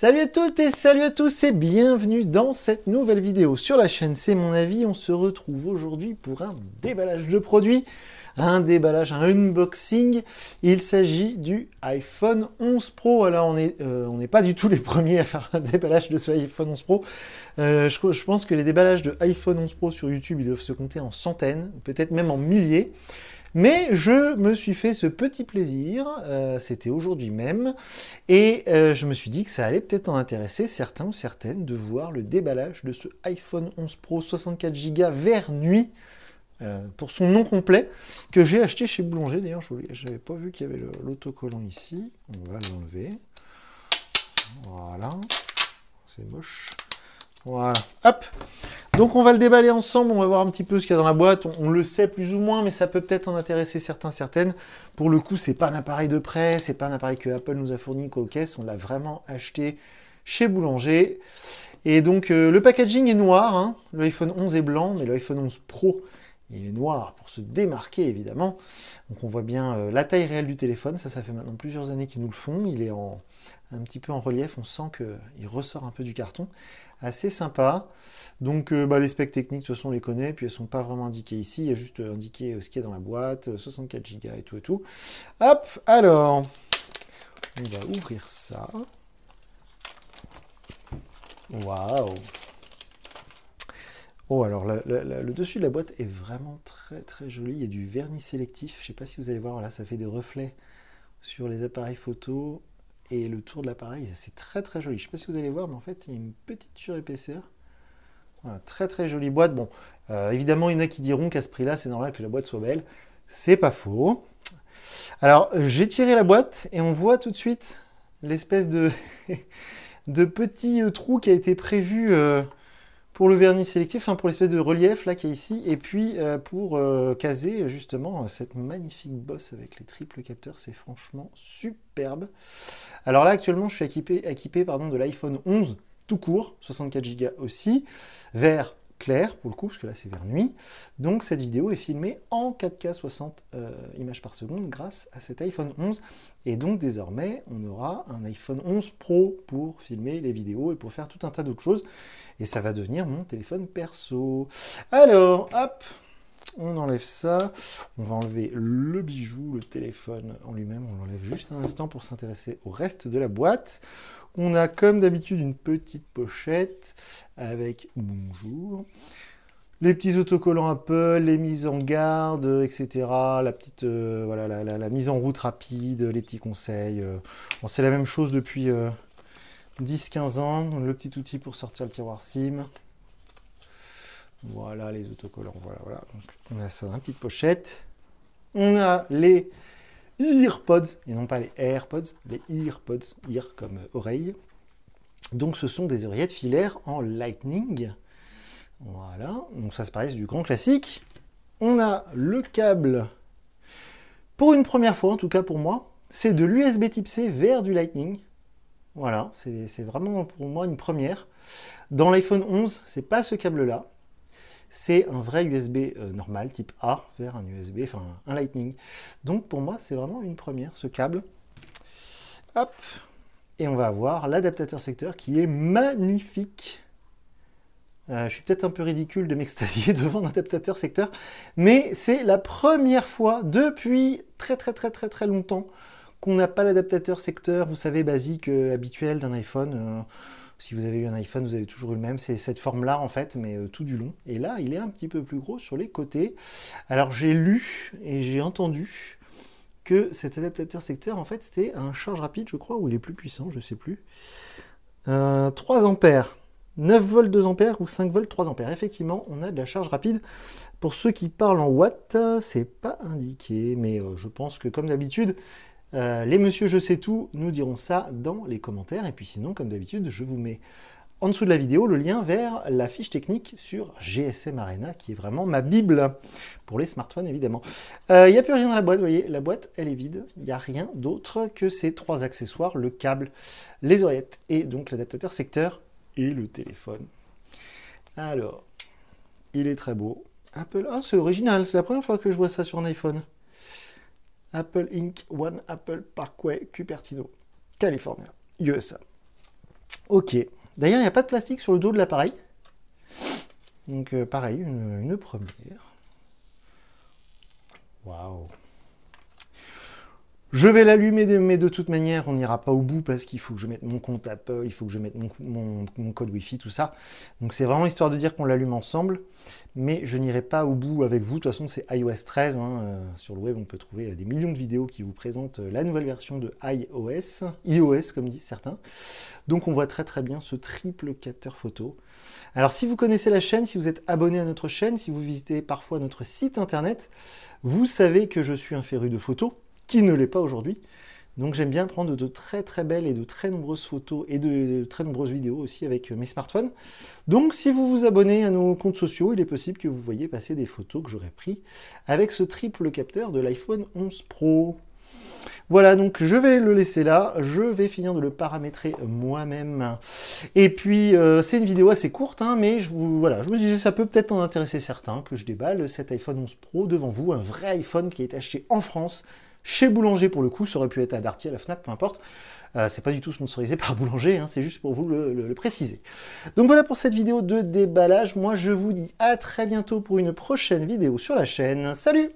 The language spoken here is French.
Salut à toutes et salut à tous et bienvenue dans cette nouvelle vidéo sur la chaîne C'est mon avis. On se retrouve aujourd'hui pour un déballage de produits, un déballage, un unboxing. Il s'agit du iPhone 11 Pro. Alors on n'est pas du tout les premiers à faire un déballage de ce iPhone 11 Pro. Je pense que les déballages de iPhone 11 Pro sur YouTube, ils doivent se compter en centaines, peut-être même en milliers. Mais je me suis fait ce petit plaisir, c'était aujourd'hui même, et je me suis dit que ça allait peut-être en intéresser certains ou certaines de voir le déballage de ce iPhone 11 Pro 64 Go vert nuit, pour son nom complet, que j'ai acheté chez Boulanger. D'ailleurs, je n'avais pas vu qu'il y avait l'autocollant ici. On va l'enlever. Voilà. C'est moche. Voilà. Hop. Donc on va le déballer ensemble, on va voir un petit peu ce qu'il y a dans la boîte. On le sait plus ou moins, mais ça peut peut-être en intéresser certains, certaines. Pour le coup, c'est pas un appareil de prêt, c'est pas un appareil que Apple nous a fourni qu'aux caisses. On l'a vraiment acheté chez Boulanger. Et donc le packaging est noir, hein. Le iPhone 11 est blanc, mais le iPhone 11 Pro, il est noir pour se démarquer évidemment. Donc on voit bien la taille réelle du téléphone, ça fait maintenant plusieurs années qu'ils nous le font. Il est un petit peu en relief, on sent qu'il ressort un peu du carton. Assez sympa. Donc les specs techniques, de toute façon on les connaît, puis elles ne sont pas vraiment indiquées ici, il y a juste indiqué ce qu'il y a dans la boîte, 64 Go et tout et tout. Hop, alors, on va ouvrir ça. Waouh! Oh, alors le dessus de la boîte est vraiment très très joli. Il y a du vernis sélectif. Je ne sais pas si vous allez voir, voilà, ça fait des reflets sur les appareils photo. Et le tour de l'appareil, c'est très très joli. Je ne sais pas si vous allez voir, mais en fait, il y a une petite surépaisseur. Voilà, très très jolie boîte. Bon, évidemment, il y en a qui diront qu'à ce prix-là, c'est normal que la boîte soit belle. C'est pas faux. Alors, j'ai tiré la boîte et on voit tout de suite l'espèce de, de petit trou qui a été prévu pour le vernis sélectif, enfin pour l'espèce de relief là qu'il y a ici, et puis pour caser justement cette magnifique bosse avec les triples capteurs. C'est franchement superbe. Alors là, actuellement, je suis équipé de l'iPhone 11 tout court, 64 Go aussi, vert clair pour le coup, parce que là c'est vert nuit. Donc cette vidéo est filmée en 4K 60 images par seconde grâce à cet iPhone 11. Et donc désormais, on aura un iPhone 11 Pro pour filmer les vidéos et pour faire tout un tas d'autres choses. Et ça va devenir mon téléphone perso. Alors, hop, on enlève ça. On va enlever le bijou, le téléphone en lui-même. On l'enlève juste un instant pour s'intéresser au reste de la boîte. On a comme d'habitude une petite pochette avec bonjour, les petits autocollants Apple, les mises en garde, etc. La petite voilà, la mise en route rapide, les petits conseils. Bon, c'est la même chose depuis 10-15 ans. Le petit outil pour sortir le tiroir SIM. Voilà les autocollants. Voilà. Donc, on a ça dans une petite pochette. On a les EarPods, et non pas les AirPods, les EarPods, ear comme oreille. Donc ce sont des oreillettes filaires en Lightning. Voilà, donc ça c'est pareil, c'est du grand classique. On a le câble, pour une première fois en tout cas pour moi, c'est de l'USB type C vers du Lightning. Voilà, c'est vraiment pour moi une première. Dans l'iPhone 11, c'est pas ce câble-là. C'est un vrai USB normal, type A, vers un USB, enfin un Lightning. Donc pour moi, c'est vraiment une première, ce câble. Hop. Et on va avoir l'adaptateur secteur qui est magnifique. Je suis peut-être un peu ridicule de m'extasier devant l'adaptateur secteur, mais c'est la première fois depuis très longtemps qu'on n'a pas l'adaptateur secteur, vous savez, basique, habituel d'un iPhone. Si vous avez eu un iPhone, vous avez toujours eu le même. C'est cette forme-là, en fait, mais tout du long. Et là, il est un petit peu plus gros sur les côtés. Alors, j'ai lu et j'ai entendu que cet adaptateur secteur, en fait, c'était un charge rapide, je crois, ou il est plus puissant, je ne sais plus. 3 ampères, 9 volts 2 ampères ou 5 volts 3 ampères. Effectivement, on a de la charge rapide. Pour ceux qui parlent en watts, c'est pas indiqué, mais je pense que, comme d'habitude, les monsieur je sais tout nous diront ça dans les commentaires, et puis sinon comme d'habitude je vous mets en dessous de la vidéo le lien vers la fiche technique sur GSM Arena qui est vraiment ma bible pour les smartphones évidemment. Il n'y a plus rien dans la boîte, vous voyez, la boîte elle est vide, il n'y a rien d'autre que ces 3 accessoires, le câble, les oreillettes et donc l'adaptateur secteur et le téléphone. Alors, il est très beau. Apple, ah c'est original, c'est la première fois que je vois ça sur un iPhone. Apple Inc. One Apple Parkway, Cupertino, California, USA. Ok. D'ailleurs, il n'y a pas de plastique sur le dos de l'appareil. Donc pareil, une première. Waouh. Je vais l'allumer, mais de toute manière, on n'ira pas au bout parce qu'il faut que je mette mon compte Apple, il faut que je mette mon code Wi-Fi, tout ça. Donc c'est vraiment histoire de dire qu'on l'allume ensemble, mais je n'irai pas au bout avec vous. De toute façon, c'est iOS 13. Hein. Sur le web, on peut trouver des millions de vidéos qui vous présentent la nouvelle version de iOS comme disent certains. Donc on voit très très bien ce triple capteur photo. Alors si vous connaissez la chaîne, si vous êtes abonné à notre chaîne, si vous visitez parfois notre site internet, vous savez que je suis un féru de photos, qui ne l'est pas aujourd'hui. Donc j'aime bien prendre de très très belles et de très nombreuses photos et de très nombreuses vidéos aussi avec mes smartphones. Donc si vous vous abonnez à nos comptes sociaux, il est possible que vous voyez passer des photos que j'aurais prises avec ce triple capteur de l'iPhone 11 Pro. Voilà, donc je vais le laisser là, je vais finir de le paramétrer moi-même. Et puis, c'est une vidéo assez courte, hein, mais je me disais, ça peut peut-être en intéresser certains, que je déballe cet iPhone 11 Pro devant vous, un vrai iPhone qui a été acheté en France, chez Boulanger pour le coup, ça aurait pu être à Darty, à la Fnac, peu importe. C'est pas du tout sponsorisé par Boulanger, hein, c'est juste pour vous le préciser. Donc voilà pour cette vidéo de déballage, moi je vous dis à très bientôt pour une prochaine vidéo sur la chaîne, salut!